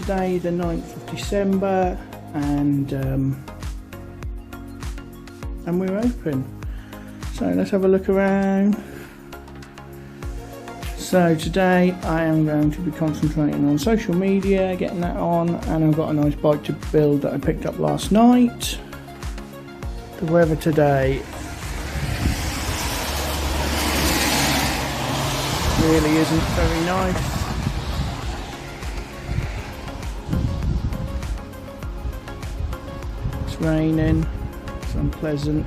Wednesday the 9th of December, and we're open. So let's have a look around. So today I am going to be concentrating on social media, getting that on, and I've got a nice bike to build that I picked up last night. The weather today really isn't very nice. It's raining, it's unpleasant.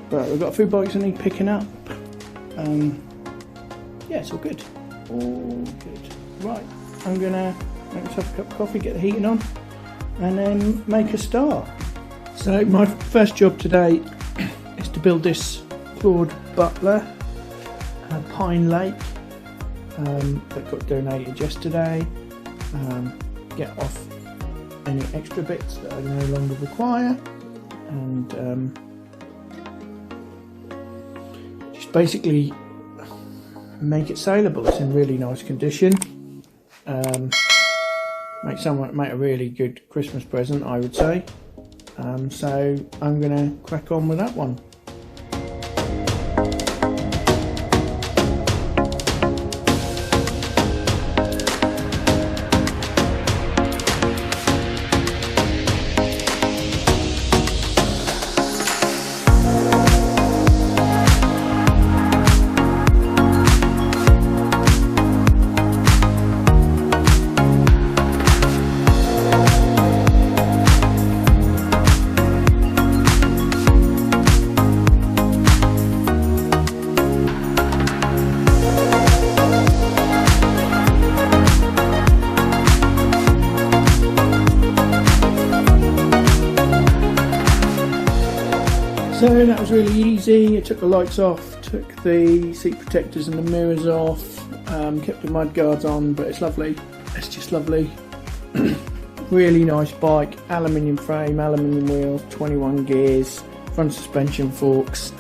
But we've got a few bikes I need picking up. Yeah, it's all good. All good. Right, I'm gonna make myself a cup of coffee, get the heating on, and then make a start. So my first job today is to build this Claud Butler Pinelake that got donated yesterday. Get off any extra bits that I no longer require, and just basically make it saleable. It's in really nice condition. Make a really good Christmas present, I would say. So I'm gonna crack on with that one. So that was really easy. I took the lights off, took the seat protectors and the mirrors off, kept the mud guards on, but it's lovely. It's just lovely. Really nice bike, aluminium frame, aluminium wheels, 21 gears, front suspension forks.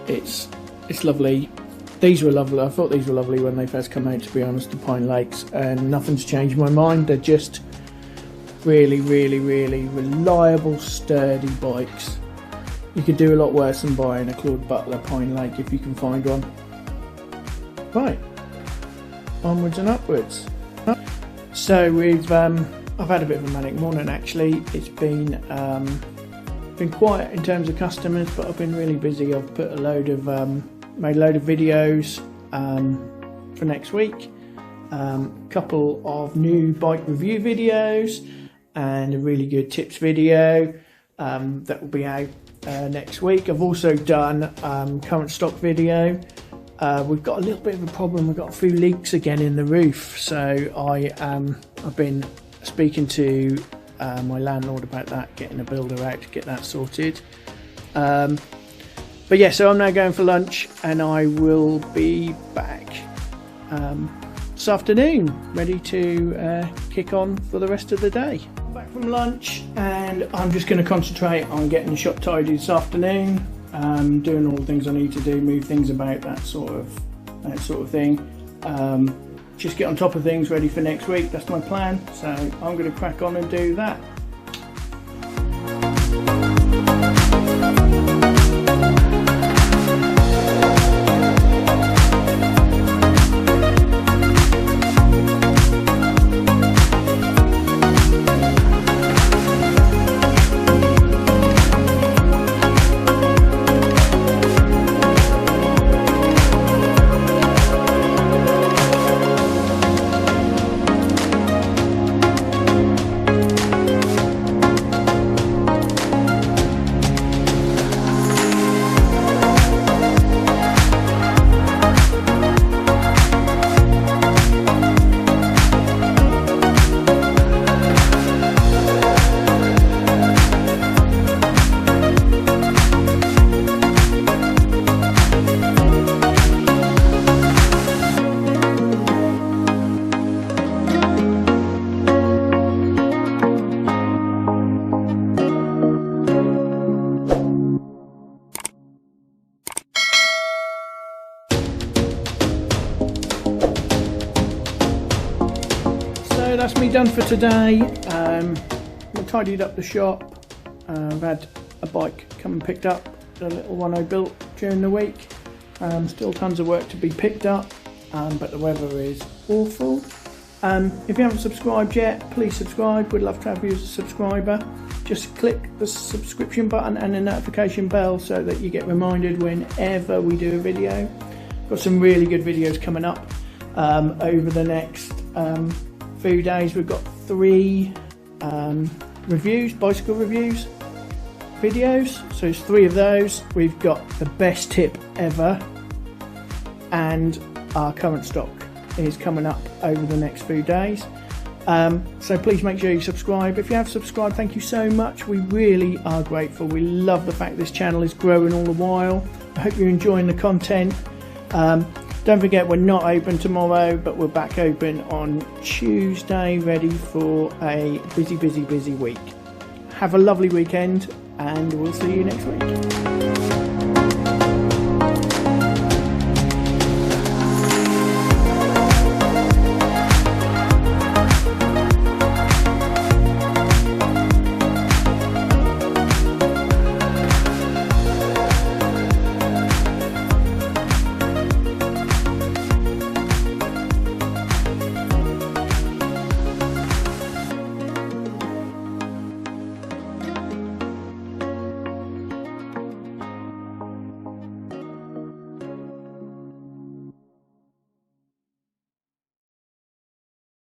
It's lovely. These were lovely. I thought these were lovely when they first come out, to be honest, the Pinelakes, and nothing's changed my mind. They're just really reliable, sturdy bikes. You could do a lot worse than buying a Claud Butler Pinelake if you can find one. Right, onwards and upwards. So I've had a bit of a manic morning actually. It's been quiet in terms of customers, but I've been really busy. I've put made a load of videos for next week. Couple of new bike review videos, and a really good tips video that will be out next week. I've also done current stock video. We've got a little bit of a problem. We've got a few leaks again in the roof, so I've been speaking to my landlord about that, getting a builder out to get that sorted. But yeah, so I'm now going for lunch, and I will be back this afternoon, ready to kick on for the rest of the day. I'm back from lunch, and I'm just going to concentrate on getting the shop tidy this afternoon, doing all the things I need to do, move things about, that sort of thing. Just get on top of things, ready for next week. That's my plan. So I'm going to crack on and do that. that's me done for today. I tidied up the shop. I've had a bike come and picked up, the little one I built during the week. Still tons of work to be picked up, but the weather is awful. If you haven't subscribed yet, please subscribe. We'd love to have you as a subscriber. Just click the subscription button and the notification bell so that you get reminded whenever we do a video. Got some really good videos coming up over the next few days. We've got 3 reviews, bicycle reviews videos, so it's 3 of those. We've got the best tip ever, and our current stock is coming up over the next few days. So please make sure you subscribe. If you have subscribed, thank you so much. We really are grateful. We love the fact this channel is growing all the while. I hope you're enjoying the content. Don't forget, we're not open tomorrow, but we're back open on Tuesday, ready for a busy week. Have a lovely weekend, and we'll see you next week.